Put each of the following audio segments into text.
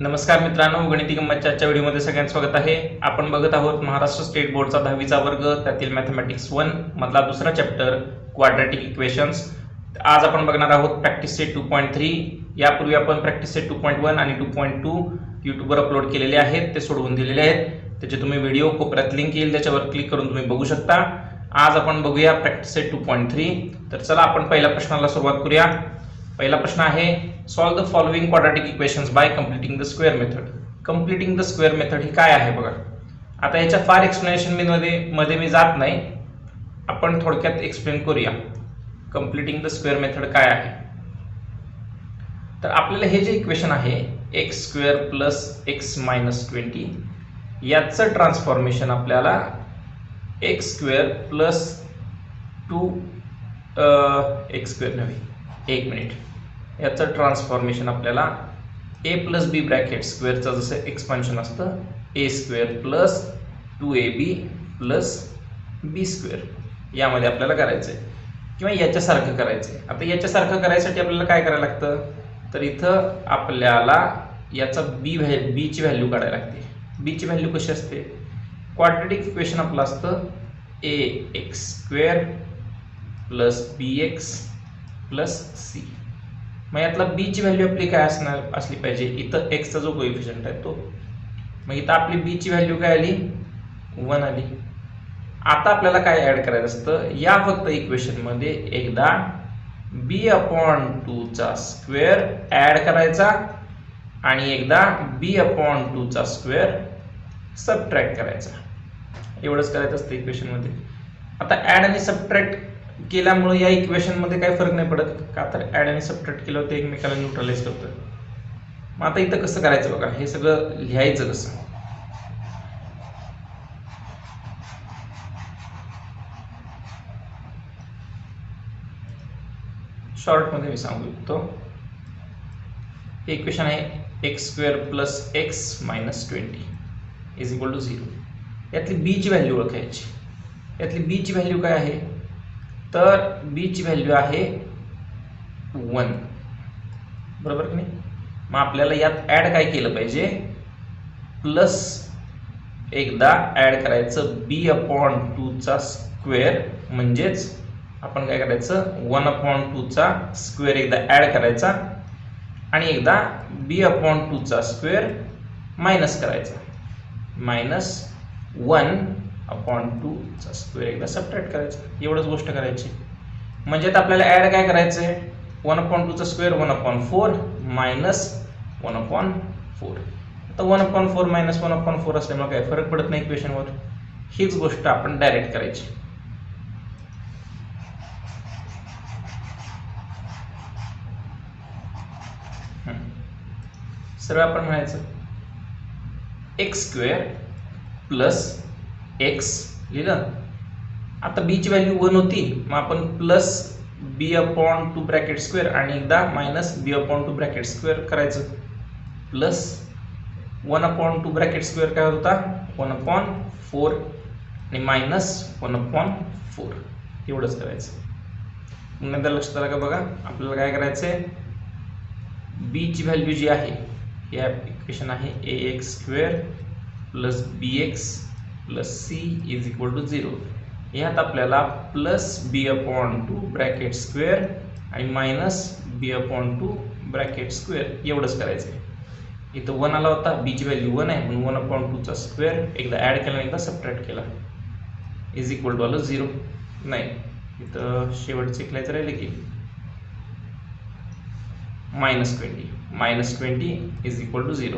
नमस्कार मित्रांनो, गणिती गंमतच्या आजच्या व्हिडिओमध्ये सगळ्यांचं स्वागत आहे. आपण बघत आहोत महाराष्ट्र स्टेट बोर्डचा 10वीचा वर्ग, त्यातील मॅथमॅटिक्स 1 मधला दुसरा चॅप्टर क्वाड्रॅटिक इक्वेशन्स. आज आपण बघणार आहोत प्रॅक्टिस सेट 2.3. यापूर्वी आपण प्रॅक्टिस सेट 2.1 आणि 2.2 यूट्यूबवर अपलोड केलेले आहेत, ते सोडवून दिलेले आहेत. त्याचे तुम्ही व्हिडिओ कोपऱ्यात लिंक येईल, त्याच्यावर क्लिक करून तुम्ही बघू शकता. आज आपण बघूया प्रॅक्टिस सेट 2.3. तर चला आपण पहिल्या प्रश्नाला सुरुवात करूया. पहिला प्रश्न आहे, solve the following quadratic equations by completing the square method. Completing the square method ही काय आहे बघा. आता याच्या फार एक्सप्लेनेशन मध्ये मी जात नाही, आपण थोडक्यात एक्सप्लेन करूया कंप्लीटिंग द स्क्वेअर मेथड काय आहे. तर आपल्याला हे जे इक्वेशन आहे X square plus X minus 20 याचं ट्रान्सफॉर्मेशन आपल्याला x square plus 2 x square नव्हे, एक मिनिट, याचं ट्रान्सफॉर्मेशन आपल्याला ए प्लस बी ब्रॅकेट स्क्वेअरचं जसं एक्सपान्शन असतं ए स्क्वेअर प्लस 2ab प्लस बी स्क्वेअर यामध्ये आपल्याला करायचं आहे, किंवा याच्यासारखं करायचं आहे. आता याच्यासारखं करायसाठी आपल्याला काय करायला लागतं, तर इथं आपल्याला याचा बीची व्हॅल्यू काढायला लागते. बीची व्हॅल्यू कशी असते, क्वाड्रॅटिक इक्वेशन आपलं असतं ए एक्स स्क्वेअर प्लस बी एक्स प्लस सी. मग यातला बी ची व्हॅल्यू आपली काय असली पाहिजे, इथं एक्सचा जो कोएफिशियंट आहे तो. मग इथं आपली बी ची व्हॅल्यू काय आली, 1 आली. आता आपल्याला काय ऍड करायचं असतं, या फक्त इक्वेशन मध्ये एकदा b/2 चा स्क्वेअर ऍड करायचा आणि एकदा b/2 चा स्क्वेअर सबट्रॅक्ट करायचा. एवढंच करायचं असतं इक्वेशन मध्ये. आता ऍड आणि सबट्रॅक्ट केल्यामुळे या इक्वेशन मध्ये काही फरक नाही पडत का, तर ऍड आणि सबट्रॅक्ट केलं ते एकमेकाला न्यूट्रलाइज करतं. मग आता इथं कसं करायचं बघा, हे सगळं लिहायचं कसं. शॉर्ट मध्ये मी सांगू शकतो. हे इक्वेशन आहे X square plus X minus 20 is equal to 0. यातली बी ची व्हॅल्यू ओळखायची. यातली बी ची व्हॅल्यू काय आहे, तर बी ची व्हॅल्यू आहे 1, बरोबर की नाही. मग आपल्याला यात ऍड काय केलं पाहिजे, प्लस एकदा ऍड करायचं b/2 चा स्क्वेअर, म्हणजेच आपण काय करायचं 1/2 चा स्क्वेअर एकदा ऍड करायचा आणि एकदा b/2 चा स्क्वेअर मायनस करायचा, मायनस 1/2 चा स्क्वेअर एकदा सबट्रॅक्ट करायचा. एवढंच गोष्ट करायची. म्हणजे आता आपल्याला ऍड काय करायचंय, 1/2 चा स्क्वेअर 1/4 मायनस 1/4. आता 1/4 मायनस 1/4 असल्यामुळे काय फरक पडत नाही इक्वेशनवर. हीच गोष्ट आपण डायरेक्ट करायची. सरळ आपण म्हणायचं एक्स स्क्वेअर प्लस एक्स लिहिलं. आता बी ची व्हॅल्यू 1 होती, मग आपण प्लस b/2 ब्रॅकेट स्क्वेअर आणि एकदा मायनस b/2 ब्रॅकेट स्क्वेअर करायचं, प्लस 1/2 ब्रॅकेट स्क्वेअर काय होता 1/4 आणि मायनस 1/4 एवढंच करायचं. नंतर लक्षात आलं का बघा, आपल्याला काय करायचंय, बी ची व्हॅल्यू जी आहे, या इक्वेशन आहे ax square plus bx plus C is equal to 0. यात आपल्याला प्लस b/2 ब्रॅकेट स्क्वेअर आणि मायनस b/2 ब्रॅकेट स्क्वेअर एवढंच करायचं आहे. इथं 1 आला होता, b ची व्हॅल्यू 1 आहे म्हणून 1/2 चा स्क्वेअर एकदा ऍड केला एकदा सबट्रॅक्ट केला इज इक्वल टू आलं 0. नाही, इथं शेवटचं लिहायचं राहिलं की -20 इज इक्वल टू 0.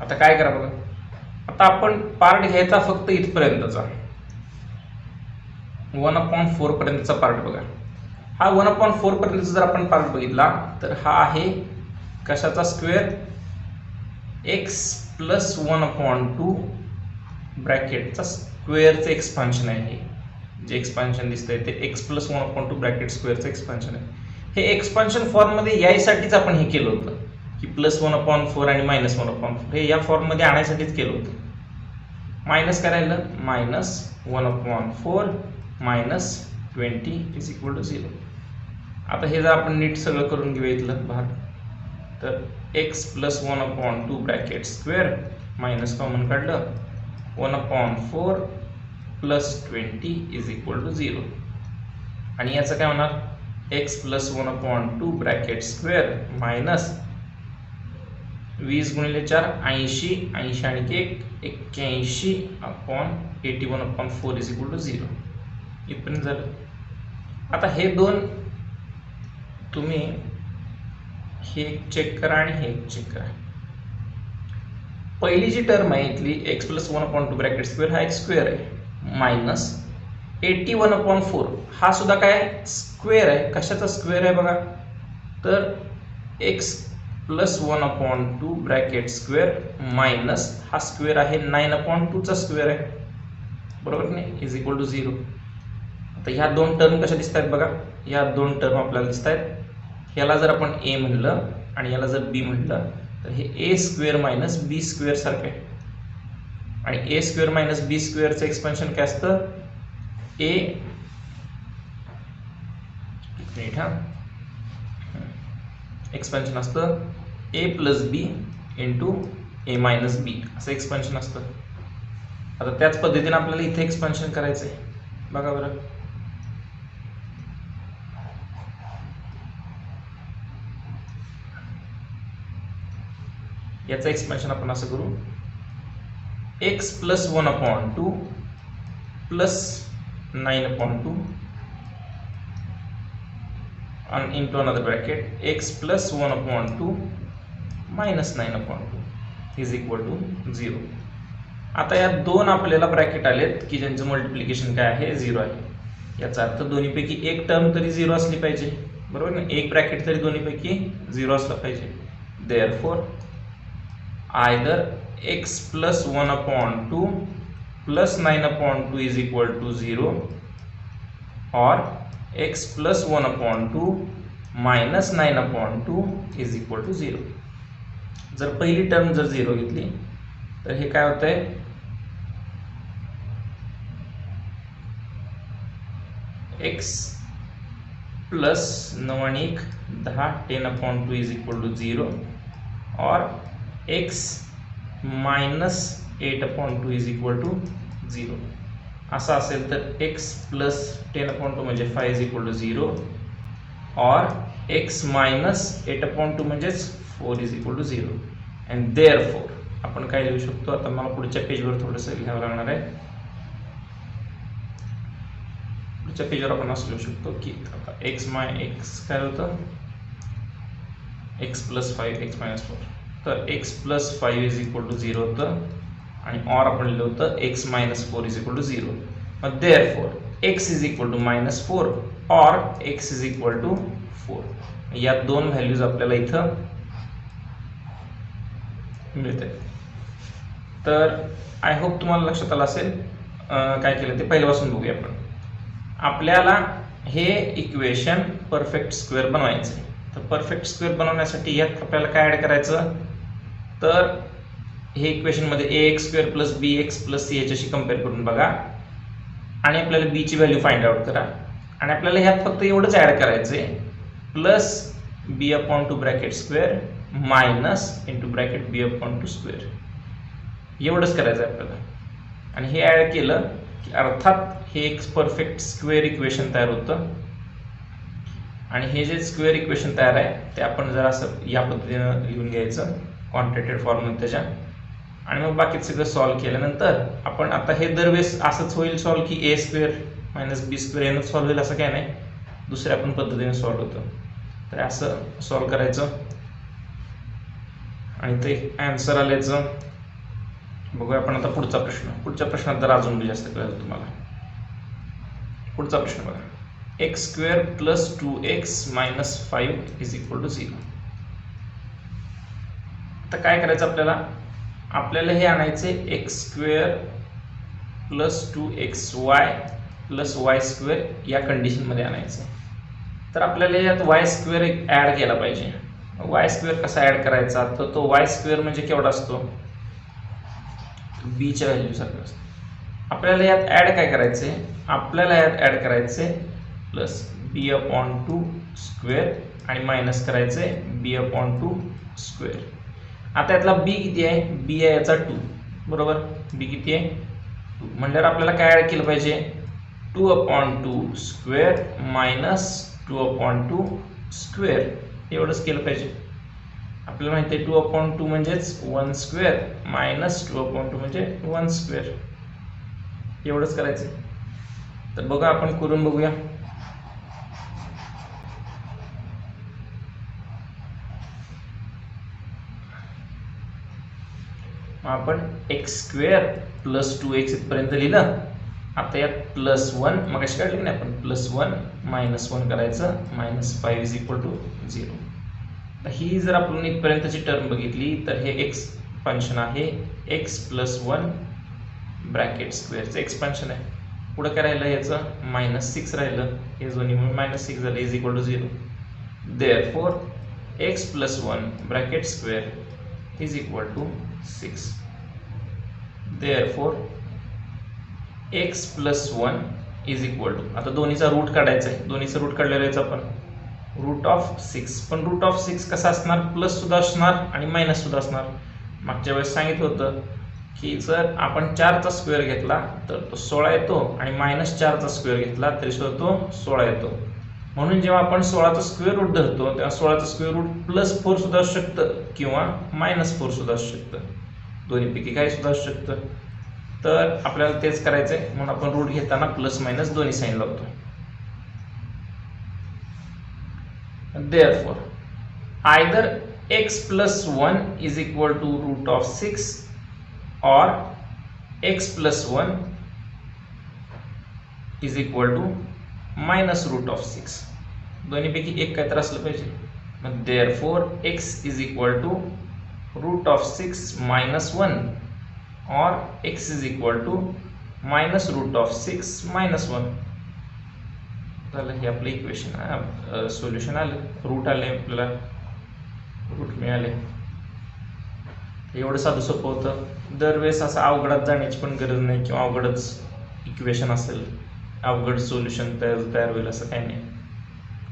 आता काय करा बघा, आता आपण पार्ट घ्यायचा फक्त इथपर्यंतचा 1/4 पर्यंतचा पार्ट बघा. हा 1/4 पर्यंतचा जर आपण पार्ट बघितला तर हा आहे कशाचा स्क्वेअर, x प्लस 1/2 ब्रॅकेटचा स्क्वेअरचं एक्सपान्शन आहे. हे जे एक्सपान्शन दिसतंय ते x प्लस 1/2 ब्रॅकेट स्क्वेअरचं एक्सपान्शन आहे. हे एक्सपान्शन फॉर्म मध्ये यायसाठीच आपण हे केलं होतं की प्लस 1/4 आणि मायनस 1/4 हे या फॉर्म मध्ये आणायसाठीच केलं होतं. मायनस करायला minus 1/4 minus 20 is equal to 0. आता हे जर आपण नीट सगळं करून घेऊया इथलं भाग, तर x plus 1/2 bracket square minus common काढलं 1/4 प्लस 20 इज इक्वल टू 0. आणि याचं काय होणार x plus 1/2 bracket square minus 20 गुणिले 4 80 80 आणि 1 81/81/4 इज इक्वल टू 0. इथपर्यंत झालं. आता हे दोन तुम्ही हे चेक करा आणि हे चेक करा. पहिली जी टर्म आहे इथली एक्स प्लस 1/2 ब्रॅकेट स्क्वेअर हा एक स्क्वेअर आहे मायनस 81/4 हा सुद्धा काय स्क्वेअर आहे. कशाचा स्क्वेअर आहे बघा तर x plus 1/2 bracket square minus हा स्क्वेअर आहे 9/2 चा स्क्वेअर आहे बरोबर नाही इज इक्वल टू 0. आता ह्या दोन टर्म कशा दिसत आहेत बघा. या दोन टर्म आपल्याला दिसत आहेत. ह्याला जर आपण ए म्हणलं आणि याला जर बी म्हटलं तर हे ए स्क्वेअर मायनस बी स्क्वेअर सारखं आहे. आणि ए स्क्वेअर मायनस बी स्क्वेअरचं एक्सपेन्शन काय असतं ए एक्सपेन्शन असतं ए प्लस बी इंटू ए मायनस बी असं एक्सपेन्शन असतं. आता त्याच पद्धतीने आपल्याला इथे एक्सपेन्शन करायचं आहे बघा बरं. याचं एक्सपेन्शन आपण असं करू x plus 1/2 plus 9/2 and into another bracket x plus 1/2 minus 9/2 is equal to 0. आता या दोन आपल्याला ब्रॅकेट आलेत की ज्यांचं मल्टिप्लिकेशन काय आहे 0 आहे. याचा अर्थ दोन्हीपैकी एक टर्म तरी 0 असली पाहिजे बरोबर ना. एक ब्रॅकेट तरी दोन्हीपैकी 0 असला पाहिजे. therefore either x plus 1/2 plus 9/2 is equal to 0 or x plus 1/2 minus 9/2 is equal to 0. जर पहिली टर्म जर 0 घेतली तर हे काय होतंय x प्लस 9 आणि 1 10 10/2 is equal to 0 or x minus 8/2 is equal to 0. असं असेल तर x प्लस 10/2 म्हणजे 5 is equal to 0 or x minus 8/2 म्हणजेच 4 is equal to 0. and therefore आपण काय लिहू शकतो. आता मला पुढच्या पेजवर थोडंसं लिहावं लागणार आहे. पुढच्या पेजवर आपण असं लिहू शकतो की आता x काय होतं x प्लस 5 x मायनस 4 तर x plus 5 is equal to 0 होतं आणि ऑर आपण लिहिलं होतं x minus 4 is equal to 0. मग therefore x is equal to -4 or x is equal to 4. या दोन व्हॅल्यूज आपल्याला इथं मिळते. तर आय होप तुम्हाला लक्षात आलं असेल. काय केलं ते पहिल्यापासून बघूया आपण. आपल्याला हे इक्वेशन परफेक्ट स्क्वेअर बनवायचं आहे. तर परफेक्ट स्क्वेअर बनवण्यासाठी यात आपल्याला काय ॲड करायचं तर हे इक्वेशनमध्ये ax² plus bx plus c याच्याशी कम्पेअर करून बघा आणि आपल्याला b ची व्हॅल्यू फाइंड आउट करा. आणि आपल्याला ह्यात फक्त एवढंच ॲड करायचं आहे plus b/2 bracket square minus into bracket b/2 square एवढंच करायचं आहे आपल्याला. आणि हे ॲड केलं की अर्थात हे एक परफेक्ट स्क्वेअर इक्वेशन तयार होतं. आणि हे जे स्क्वेअर इक्वेशन तयार आहे ते आपण जरा असं या पद्धतीनं लिहून घ्यायचं क्वांटिटेटिव्ह फॉर्ममध्ये त्याच्या. आणि मग बाकीचं सगळं सॉल्व्ह केल्यानंतर आपण आता हे दरवेळेस असंच होईल सॉल्व्ह की a² मायनस b² यानं सॉल्व्ह होईल असं काय नाही. दुसऱ्या पण पद्धतीने सॉल्व्ह होतं. तर असं सॉल्व्ह करायचं आणि ते ॲन्सर आल्याचं बघूया आपण. आता पुढचा प्रश्न. पुढच्या प्रश्नात जर अजून जास्त कळेल तुम्हाला. पुढचा प्रश्न बघा. x² plus 2x minus 5 is equal to 0. आता काय करायचं आपल्याला हे आणायचे x² plus 2xy plus y² या कंडिशनमध्ये आणायचं. तर आपल्याला यात y² ॲड केला पाहिजे. y² कसा ॲड करायचा तर तो y² म्हणजे केवढा असतो b च्या व्हॅल्यूसारखा असतो. आपल्याला यात ॲड काय करायचे आपल्याला यात ॲड करायचे प्लस b/2 स्क्वेअर आणि मायनस करायचे b/2 स्क्वेअर. आता यातला बी किती आहे, बी आहे याचा 2, बरोबर. बी किती आहे 2, म्हणल्यावर आपल्याला काय ॲड केलं पाहिजे, 2/2 स्क्वेअर मायनस 2/2 स्क्वेअर, एवढंच केलं पाहिजे. आपल्याला माहिती आहे 2/2 म्हणजेच 1 स्क्वेअर मायनस 2/2 म्हणजे 1 स्क्वेअर, एवढंच करायचं. तर बघा आपण करून बघूया. आपण एक्स स्क्वेअर प्लस 2x इथपर्यंत लिहिलं. आता यात +1 मग कशी काढली नाही आपण, +1 -1 करायचं, -5 = 0. ही जर आपण इथपर्यंतची टर्म बघितली तर हे एक्सपान्शन आहे, x + 1 ब्रॅकेट स्क्वेअरचं एक्सपान्शन आहे. पुढं काय राहिलं याचं, -6 राहिलं, हे दोन्ही म्हणून -6 झालं, = 0. Therefore x + 1 bracket square = 6. Therefore x + 1 = आता दोन्हीचा रूट काढायचा आहे. दोन्हीचा रूट काढलेला याचा आपण √6. पण √6 कसा असणार, प्लस सुद्धा असणार आणि मायनस सुद्धा असणार. मागच्या वेळेस सांगितलं होतं की जर आपण 4चा स्क्वेअर घेतला तर तो 16 येतो आणि -4चा स्क्वेअर घेतला तरी सुद्धा तो 16 येतो. म्हणून जेव्हा आपण 16चा स्क्वेअर रूट धरतो तेव्हा 16चा स्क्वेअर रूट +4 सुद्धा असू शकतं किंवा -4 सुद्धा असू शकतं, दोन्हीपैकी काही सुद्धा असू शकतं. तर आपल्याला तेच करायचं आहे, म्हणून आपण रूट घेताना +- दोन्ही साईन लावतो. Therefore, either x + 1 = √6 or x + 1 = -√6. दोन्हीपैकी एक काहीतरी असलं पाहिजे. मग therefore x = √6 - 1 or x = -√6 - 1. झालं, हे आपलं इक्वेशन सोल्युशन आलं, रूट आले, आपल्याला रूट मिळाले. एवढं साधं सोपं होतं. दरवेळेस असं अवघडात जाण्याची पण गरज नाही, किंवा अवघडच इक्वेशन असेल, अवघड सोल्युशन तयार होईल असं काही नाही.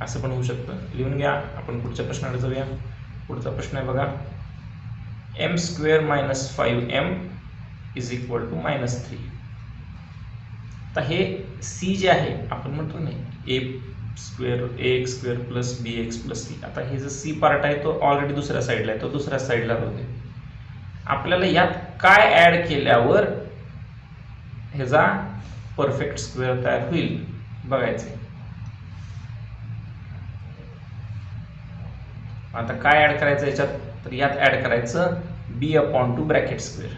असं पण होऊ शकतं. लिहून घ्या. आपण पुढच्या प्रश्नाकडे जाऊया. पुढचा प्रश्न आहे बघा, m² - 5m = -3. आता हे c जे आहे आपण म्हणतो नाही ax² + bx + c. आता हे जो c पार्ट आहे तो ऑलरेडी दुसऱ्या साईडला आहे, तो दुसऱ्या साईडला होते. आपल्याला यात काय ॲड केल्यावर ह्याचा परफेक्ट स्क्वेअर तयार होईल बघायचं. आता काय ॲड करायचं याच्यात, तर यात ॲड करायचं b/2 ब्रॅकेट स्क्वेअर.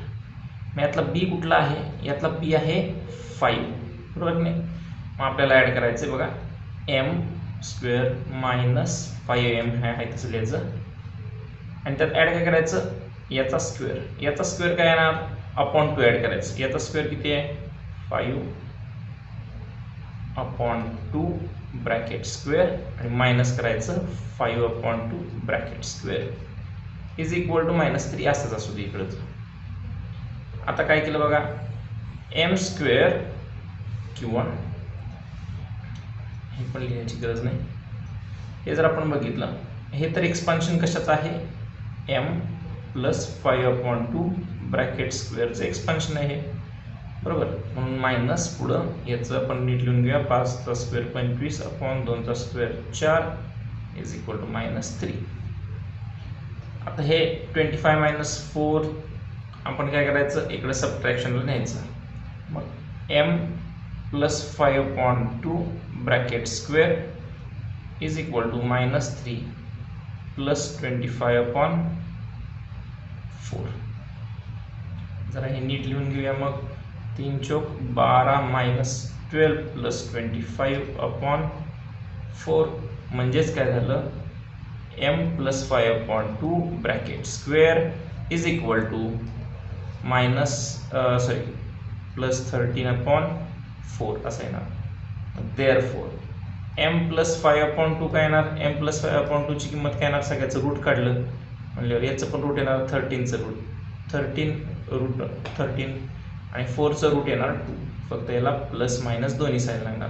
मग यातला b कुठला आहे, यातला b आहे 5, बरोबर नाही. मग आपल्याला ॲड करायचं बघा m² - 5m आहे तसं लिहायचं. आणि त्यात ॲड काय करायचं, याचा स्क्वेअर. याचा स्क्वेअर काय येणार, /2 ॲड करायचं. याचा स्क्वेअर किती आहे, 5/2 ब्रॅकेट स्क्वेअर आणि मायनस करायचं 5/2 ब्रॅकेट स्क्वेअर = -3. असंच असू दे इकडचं. आता काय केलं बघा, m² किंवा हे पण लिहायची गरज नाही. हे जर आपण बघितलं, हे तर एक्सपान्शन कशाचं आहे, m + 5/2 ब्रॅकेट स्क्वेअरचं एक्सपान्शन आहे, बरोबर. म्हणून मायनस पुढं याचं आपण नीट लिहून घेऊया, 5चा स्क्वेअर 25/2चा स्क्वेअर 4 = -3. आता हे 25 - 4 आपण काय करायचं, इकडे सबट्रॅक्शनला न्यायचं. मग m + 5/2 ब्रॅकेट स्क्वेअर = -3 + 25/4. जरा हे नीट लिहून घेऊया. मग 3 × 4 = 12 - 12 + 25/4 म्हणजेच काय झालं, m + 5/2 ब्रॅकेट स्क्वेअर = +13/4 असं येणार. देअरफॉर m + 5/2 काय येणार, m + 5/2 ची किंमत काय येणार, सगळ्याचं रूट काढलं म्हणल्यावर याचं पण रूट येणार 13चं रूट, 13 आणि 4चं रूट येणार 2. फक्त याला ± दोन्ही साईड लागणार.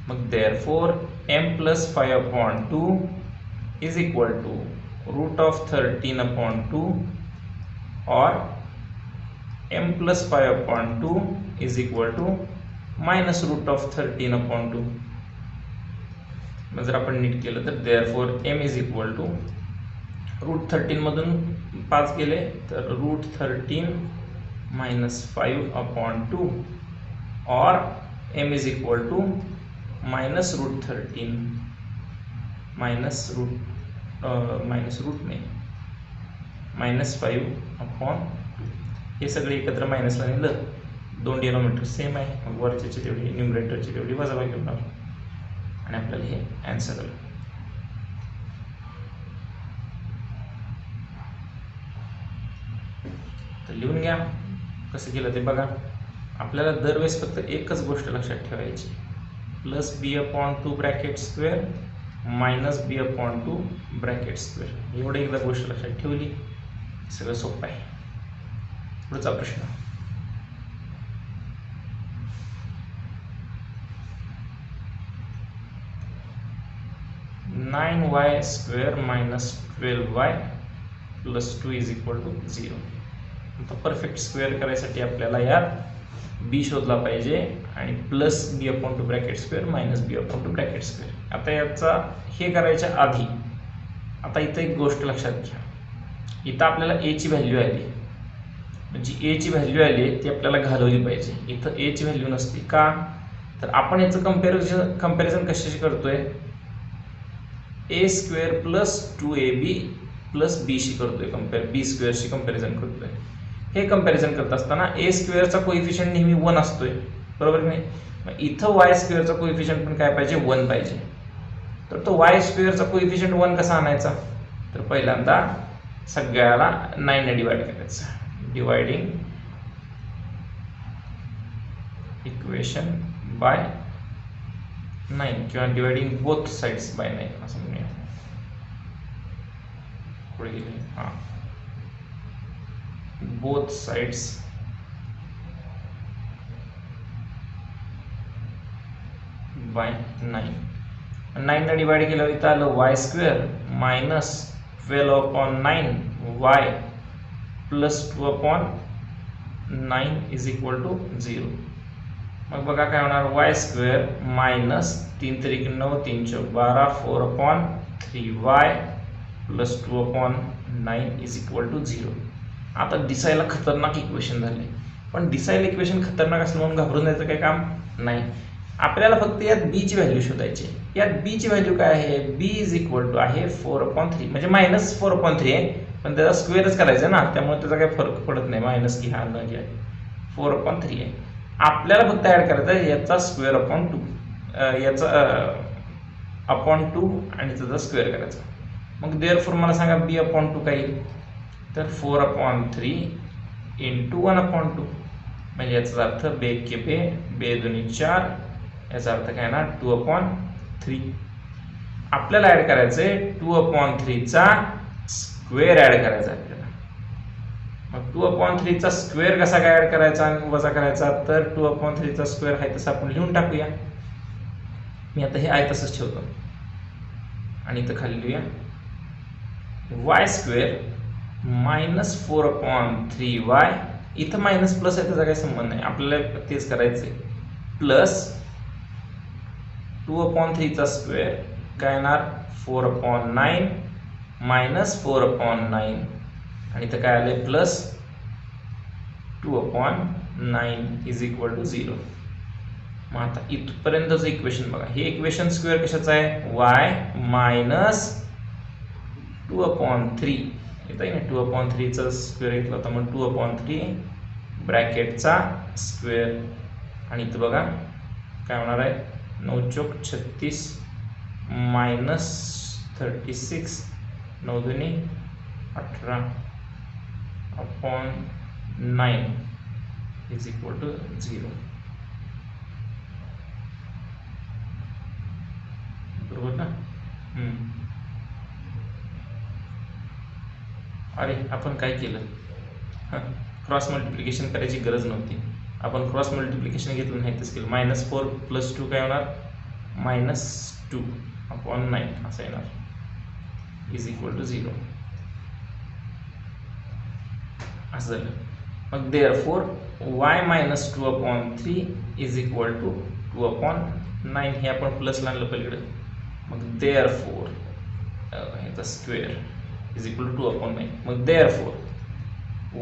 मग देअरफॉर m + 5/2 = रूट ऑफ 13/2 और m plus 5/2 is equal to minus root of 13/2. जर आपण नीट केलं तर therefore m is equal to root 13 मधून 5 गेले तर रूट 13 minus 5/2 और m is equal to minus root 13 minus root नहीं minus 5/2. हे सगळे एकत्र मायनसला नेलं, दोन डिनॉमिनेटर सेम आहे, वरची तेवढी न्यूमरेटरची तेवढी वजाबाकी होणार आणि आपल्याला हे आन्सर आलं. तर लिहून घ्या कसं केलं ते बघा. आपल्याला दरवेळेस फक्त एकच गोष्ट लक्षात ठेवायची, plus b/2 bracket square minus b/2 bracket square. एवढं एकदा गोष्ट लक्षात ठेवली सगळं सोपं आहे. पुढचा प्रश्न, (9y² minus 12y plus 2 is equal to 0). आता परफेक्ट स्क्वेअर करायसाठी आपल्याला यात b शोधला पाहिजे आणि plus b/2 bracket square minus b/2 bracket square. आता याचा हे करायच्या आधी आता इथं एक गोष्ट लक्षात घ्या. इथं आपल्याला a ची व्हॅल्यू आली, म्हणजे a ची व्हॅल्यू आली ती आपल्याला घालवली पाहिजे. इथं a ची व्हॅल्यू नसते का, तर आपण याचं कंपॅरिझन कशाशी करतोय, a² plus 2ab plus b शी करतोय, b² शी कंपॅरिझन करतोय. हे कंपॅरिझन करत असताना a² चा कोएफिशियंट नेहमी 1 असतोय, बरोबर की नाही. मग इथं y² चा कोएफिशियंट पण काय पाहिजे, 1 पाहिजे. तर तो y² चा कोएफिशियंट 1 कसा आणायचा, तर पहिल्यांदा सगळ्याला 9 ने डिवाइड करायचं. डिवाइडिंग इक्वेशन बाय 9 किंवा डिवाइडिंग बोथ साइड्स बाय 9 असं म्हणूया. पुढे गेले, हां, बोथ साइड्स बाय 9 ने डिवाइड केलं इथं आलं y² minus 12/9 y plus 2/9 is equal to 0. मग बघा काय होणार, y² minus 3 3 9 3 12 4/3y plus 2/9 is equal to 0. आता दिसायला खतरनाक इक्वेशन झाले, पण दिसायला इक्वेशन खतरनाक असलं म्हणून घाबरून जायचं काही काम नाही. आपल्याला फक्त यात b ची व्हॅल्यू शोधायची. यात b ची व्हॅल्यू काय आहे, b इज इक्वल टू आहे 4/3, म्हणजे मायनस 4/3 आहे, पण त्याचा स्क्वेअरच करायचा ना, त्यामुळे त्याचा काही फरक पडत नाही, मायनस की हा न घ्या, 4/3 आहे. आपल्याला फक्त ऍड करायचा याचा स्क्वेअर अपॉन 2, याचा अपॉन 2 आणि त्याचा स्क्वेअर करायचा. मग देअरफॉर मला सांगा b/2 काय येईल, तर 4/3 इंटू 1/2, म्हणजे याचा अर्थ बे के बे, बे दोन्ही 4, याचा अर्थ काय ना 2/3. आपल्याला ऍड करायचंय 2/3 चा स्क्वेअर ऍड करायचा आपल्याला. मग 2/3 चा स्क्वेअर कसा काय ऍड करायचा आणि वजा करायचा, तर 2/3 चा स्क्वेअर आहे तसं आपण लिहून टाकूया. मी आता हे आहे तसंच ठेवतो आणि इथं खाली लिहूया y² मायनस 4/3y. इथं मायनस प्लस आहे त्याचा काही संबंध नाही, आपल्याला तेच करायचंय. प्लस 2/3 चा स्क्वेअर काय येणार 4/9 मायनस 4/9 आणि इथं काय आलंय प्लस 2/9 इज इक्वल टू 0. मग आता इथपर्यंतचं इक्वेशन बघा, हे इक्वेशन स्क्वेअर कशाचं आहे, y मायनस 2/3 येतं आहे ना, 2/3 चा स्क्वेअर घेतला होता, मग 2/3 ब्रॅकेटचा स्क्वेअर आणि इथं बघा काय होणार आहे, 9 चौक 36 मायनस 36 9 दुनी 18 अपॉन 9 इज इक्वल टू 0. बरोबर ना. अरे आपण काय केलं, क्रॉस मल्टिप्लिकेशन करायची गरज नव्हती, आपण क्रॉस मल्टिप्लिकेशन घेतलं नाही तसं केलं. -4 + 2 काय होणार, -2 अपॉन 9 असं येणार. इज इक्वल टू 0 असं झालं. मग therefore y minus 2/3 is equal to 2/9 हे आपण प्लस आणलं पलीकडे. मग देअरफोर ह्याचा स्क्वेअर इज इक्वल टू 2/9. मग देअरफोर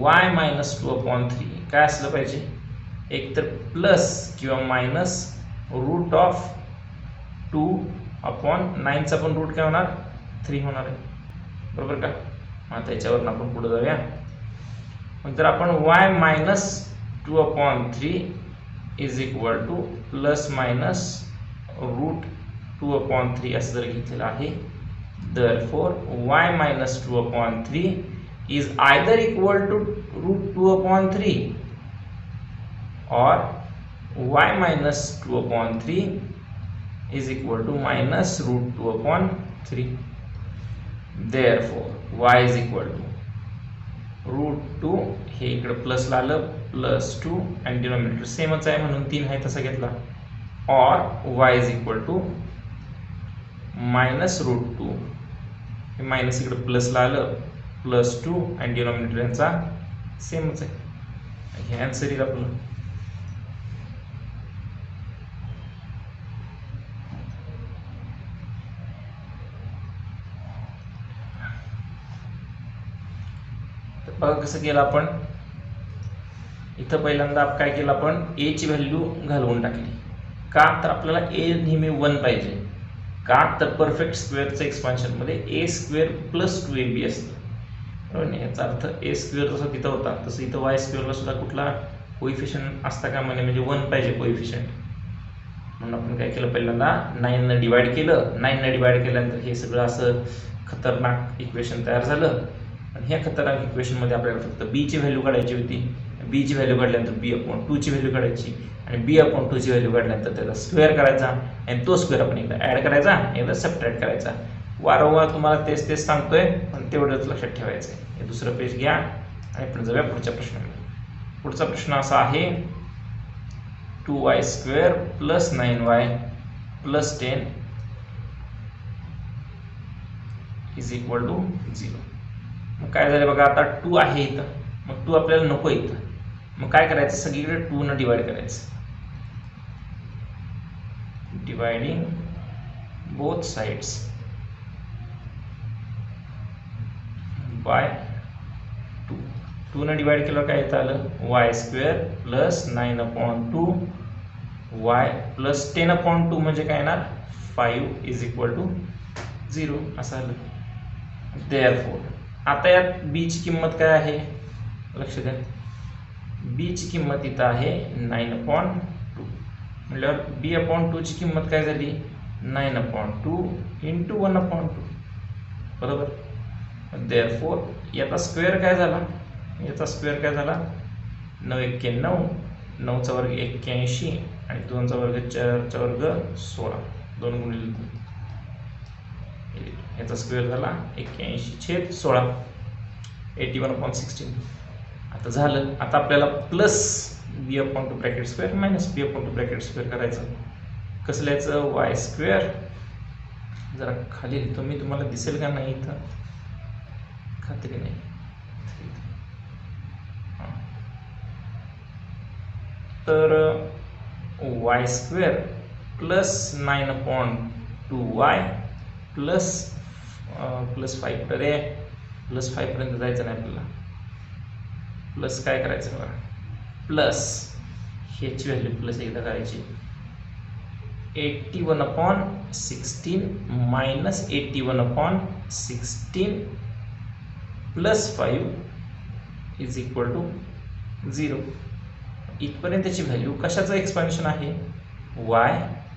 y मायनस 2/3 काय असलं पाहिजे, एक तर प्लस किंवा मायनस रूट ऑफ 2/9 चा पण रूट काय होणार 3 होणार आहे, बरोबर का. आता याच्यावर आपण पुढे जाऊया. मग जर आपण y minus 2/3 is equal to plus minus root 2/3 असं जर घेतलेलं आहे, therefore y minus 2/3 is either equal to root 2/3 or y minus 2/3 is equal to minus root 2/3. Therefore y is equal to root 2 हे इकडे प्लस ला आलं plus 2 आणि denominator सेमच आहे म्हणून 3 आहे तसा घेतला, और y is equal to minus root 2 हे मायनस इकडे प्लस ला आलं प्लस 2 आणि डिनॉमिनेटर यांचा सेमच आहे. हे आन्सर येईल आपलं. बघा कसं केलं आपण. इथं पहिल्यांदा काय केलं आपण, ए ची व्हॅल्यू घालवून टाकली. का तर आपल्याला ए नेहमी 1 पाहिजे. का तर परफेक्ट स्क्वेअरचं एक्सपान्शन मध्ये ए स्क्वेअर प्लस 2ab असतं, बरोबर नाही. याचा अर्थ ए स्क्वेअर जसा तिथं होता तसं इथं वाय स्क्वेअरला सुद्धा कुठला कोइफिशियंट असता का म्हणजे 1 पाहिजे कोइफिशियंट. म्हणून आपण काय केलं, पहिल्यांदा 9 ने डिवाइड केलं. 9 ने डिवाइड केल्यानंतर हे सगळं असं खतरनाक इक्वेशन तयार झालं. आणि ह्या खतरनाक इक्वेशनमध्ये आपल्याला फक्त बी ची व्हॅल्यू काढायची होती. बी ची व्हॅल्यू काढल्यानंतर b/2 ची व्हॅल्यू काढायची आणि b/2 ची व्हॅल्यू काढल्यानंतर त्याचा स्क्वेअर करायचा आणि तो स्क्वेअर आपण एकदा ॲड करायचा, एकदा सबट्रॅक्ट करायचा. वारंवार तुम्हाला तेच सांगतोय पण तेवढंच लक्षात ठेवायचं आहे. हे दुसरं पेज घ्या आणि आपण जाऊया पुढच्या प्रश्नामध्ये. पुढचा प्रश्न असा आहे 2y² + 9y + 10 is equal to 0. मग काय झालं बघा, आता 2 आहे इथं, मग 2 आपल्याला नको इथं. मग काय करायचं, सगळीकडे 2 ने डिवाइड करायचं. Dividing both sides by 2. 2 ने डिवाइड केलं काय येतं आलं, y² + 9/2 y + 10/2 म्हणजे काय येणार 5 इज इक्वल टू 0 असं आलं. देअरफोर आता यात b ची किंमत काय आहे, लक्ष द्या. b ची किंमत इथं आहे 9/2 म्हटल्यावर b/2 ची किंमत काय झाली 9/2 × 1/2, बरोबर. देअरफोर याचा स्क्वेअर काय झाला, याचा स्क्वेअर काय झाला 9 × 1 = 9, 9 चा वर्ग 81 आणि 2 चा वर्ग 4 चा वर्ग 16, 2 गुणिले 2 याचा स्क्वेअर झाला 81/16, 81/16. आता झालं. आता आपल्याला plus b/2 bracket square minus b/2 bracket square करायचं. कसं लिहायचं, y², जरा खाली लिहितो मी, तुम्हाला दिसेल का नाही इथं खात्री नाही. तर y² + 9/2y प्लस 5 तर प्लस 5 पर्यंत जायचं नाही आपल्याला. प्लस काय करायचं बघा, प्लस ह्याची व्हॅल्यू प्लस एकदा करायची 81/16 minus 81/16 plus 5 is equal to 0. इथपर्यंत त्याची व्हॅल्यू कशाचं एक्सपान्शन आहे, y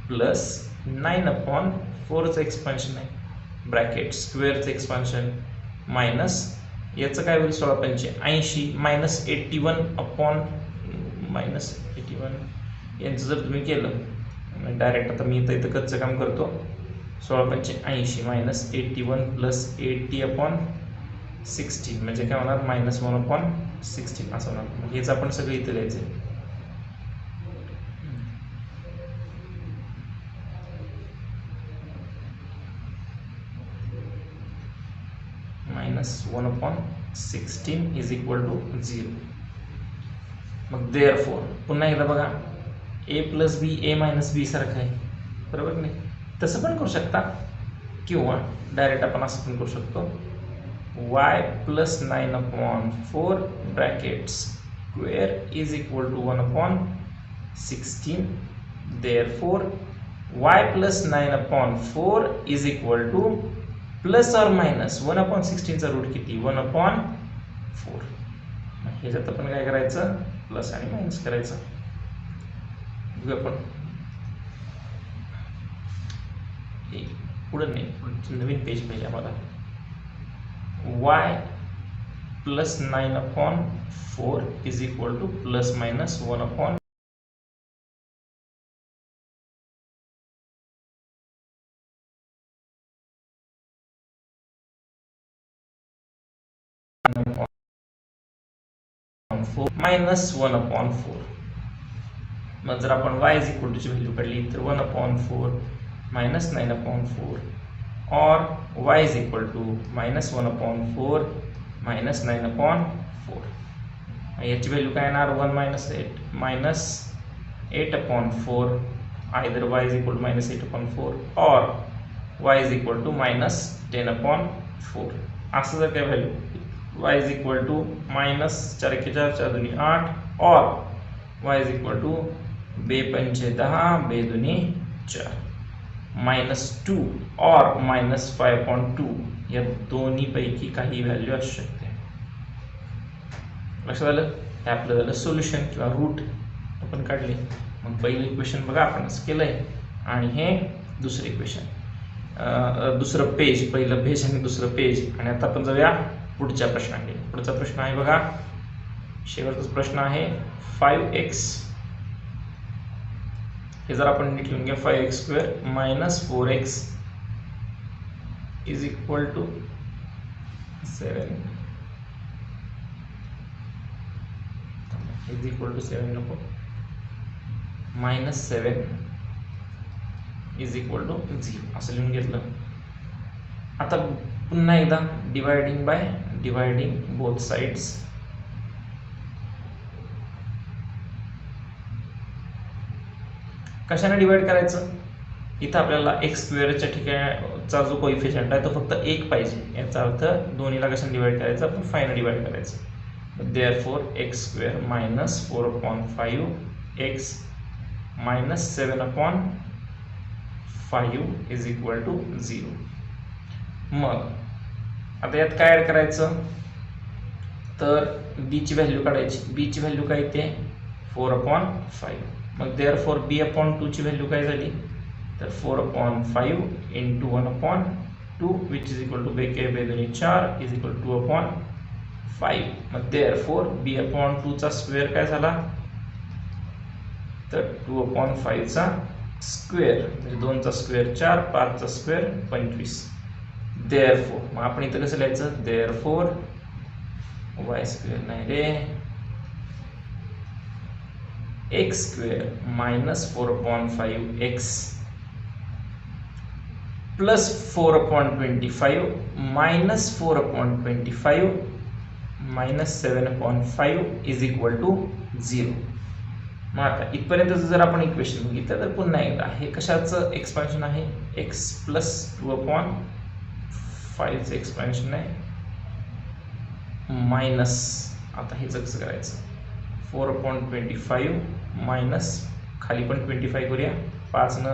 + 9/4चं एक्सपान्शन आहे, ब्रॅकेट स्क्वेअरचं एक्सपान्शन मायनस याचं काय होईल 16×5 = 80 मायनस 81 यांचं जर तुम्ही केलं डायरेक्ट, आता मी इथं कच्चं काम करतो, 16×5 मायनस 81 प्लस 80/16 म्हणजे काय होणार -1/16 असं होणार. म्हणजे हेच आपण सगळं इथं लिहायचं आहे. Minus 1/16 is equal to 0. मग देअरफॉर पुन्हा एकदा बघा, ए प्लस बी ए मायनस बी सारखं आहे, बरोबर नाही? तसं पण करू शकता, किंवा डायरेक्ट आपण असं पण करू शकतो, y plus 9/4 bracket square is equal to 1/16. Therefore y plus 9/4 is equal to plus or minus 1/16चा रूट किती? 1/4. ह्याच्यात आपण काय करायचं? प्लस आणि मायनस करायचं. बघूया आपण पुढे नाही, नवीन पेज पाहिजे आम्हाला. y plus 9/4 is equal to plus minus 1/4. Minus 1/4. मग जर आपण y इज इक्वल टूची व्हॅल्यू काढली तर 1/4 मायनस 9/4 और y is equal to minus 1/4 minus 9/4. याची व्हॅल्यू काय येणार? 1 minus 8 minus 8/4. Either y is equal to minus 8/4 और y is equal to minus 10/4. असं जर काय value y is equal to minus 4 × 4 4 2 8 और y इज इक्वल टू 2 × 5 10 2 2 4 -2 और -5/2 या दोन्ही पैकी काही व्हॅल्यू असू शकते. लक्षात आलं? हे आपलं झालं सोल्युशन किंवा रूट आपण काढले. मग पहिलं इक्वेशन बघा आपण असं केलंय, आणि हे दुसरं इक्वेशन, दुसरं पेज, पहिलं पेज आणि दुसरं पेज. आणि आता आपण जाऊया पुढच्या प्रश्नाकडे. पुढचा प्रश्न आहे बघा, शेवटचा प्रश्न आहे 5x. हे जर आपण नीट लिहून घ्या, 5x² minus 4x is equal to 7 is equal to 7 नको, -7 इज इक्वल टू 0 असं लिहून घेतलं. आता पुन्हा एकदा dividing bye dividing both sides. कशाने डिवाइड करायचं? इथं आपल्याला x² ठिकाणचा जो कोइफिशियंट आहे तो फक्त 1 पाहिजे. याचा अर्थ दोन्हीला कशाने डिवाइड करायचं? आपण 5 ने डिवाइड करायचं. Therefore x² minus 4/5 x minus 7/5 is equal to 0. मग आता यात काय ॲड करायचं? तर b ची व्हॅल्यू काढायची. b ची व्हॅल्यू काय येते? 4/5. मग देअरफॉर b/2 ची व्हॅल्यू काय झाली? तर 4/5 into 1/2 which is equal to 2 × 2 4 is equal to 2/5. मग देअरफॉर b/2 चा स्क्वेअर काय झाला? तर 2/5 चा स्क्वेअर म्हणजे 2 चा स्क्वेअर 4, 5 चा स्क्वेअर 25. देअरफॉर मग आपण इथं कसं लिहायचं? देअरफॉर y² नाही रे, x² minus 4/5x plus 4/25 minus 4/25 minus 7/5 is equal to 0. मग आता इथपर्यंत जर आपण इक्वेशन बघितलं तर पुन्हा एकदा हे कशाचं एक्सपान्शन आहे? x प्लस 2/5 चं एक्सपान्शन आहे मायनस, आता हेच कसं करायचं? 4/25 मायनस खाली पण 25 करूया, 5 न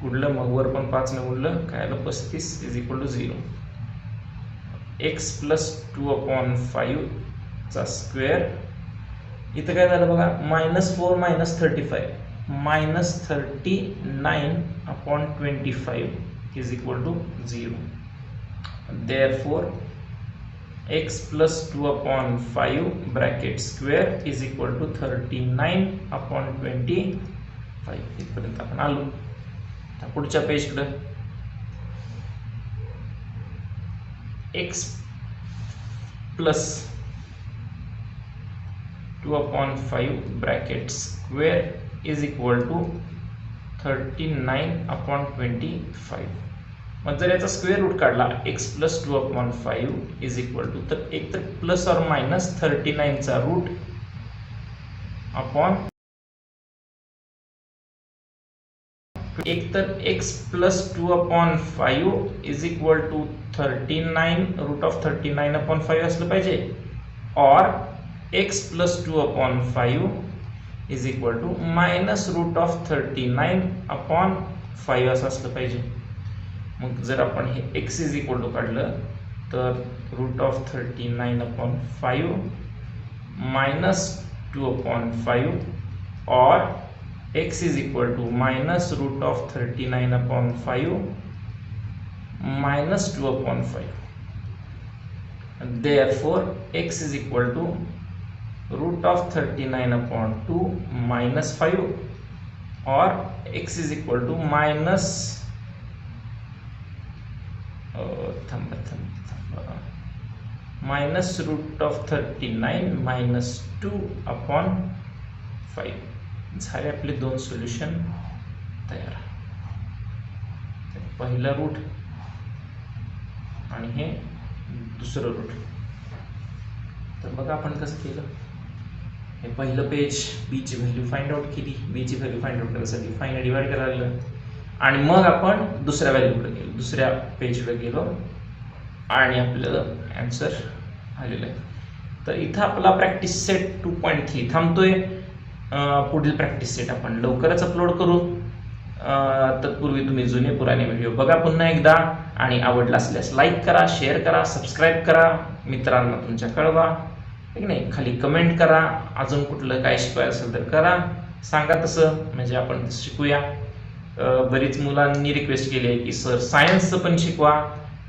गुणलं मग वर पण 5 न गुणलं काय आलं? 35 is equal to 0. x plus 2/5 चा स्क्वेअर इथं काय झालं बघा? -4 minus 35 minus 39/25 is equal to 0. Therefore x plus 2/5 bracket square is equal to 39/25. इथपर्यंत आपण आलो. पुढच्या पेजकडे x plus 2/5 bracket square is equal to 39/25. मग जर याचा स्क्वेअर रूट काढला x plus 2/5 is equal to, तर एक तर प्लस और मायनस 39 चा रूट अपॉन एक तर x plus 2/5 is equal to 39 root of 39/5 असलं पाहिजे, और x plus 2/5 is equal to minus root of 39/5 असं असलं पाहिजे. मग जर आपण हे x इज इक्वल टू काढलं तर रूट ऑफ 39/5 मायनस 2/5 और x is equal to minus root of 39/5 minus 2/5. Therefore x is equal to root of 39/2 minus 5 or x is equal to minus minus root of 39 minus 2/5. झाले आपले दोन solution तयार. पहिला route आणि हे दुसरं route. तर बघा आपण कसं केलं. हे पहिलं पेज बी ची व्हॅल्यू फाइंड आउट केली. बी ची व्हॅल्यू फाइंड आउट करण्यासाठी फाइंड डिवाइड करायला लागलं आणि मग आपण दुसऱ्या व्हॅल्यूकडे गेलो, दुसऱ्या पेजकडे गेलो आणि आपल्याला आन्सर आलेलं आहे. तर इथं आपला प्रॅक्टिस सेट 2.3 थांबतोय. पुढील प्रॅक्टिस सेट आपण लवकरच अपलोड करू. तत्पूर्वी तुम्ही जुने पुराणे व्हिडिओ बघा पुन्हा एकदा, आणि आवडला असल्यास लाईक करा, शेअर करा, सबस्क्राईब करा, मित्रांना तुमच्या कळवा, ठीक नाही. खाली कमेंट करा, अजून कुठलं काय शिकवायचं असेल तर करा, सांगा तसं, म्हणजे आपण शिकूया. बरीच मुलांनी रिक्वेस्ट केली आहे की सर सायन्सचं पण शिकवा,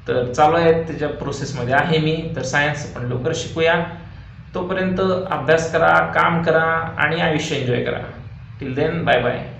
तर चालू आहे त्याच्या प्रोसेसमध्ये आहे मी. तर सायन्सचं पण लवकर शिकूया. तोपर्यंत अभ्यास करा, काम करा आणि आयुष्य एन्जॉय करा. Till then bye bye.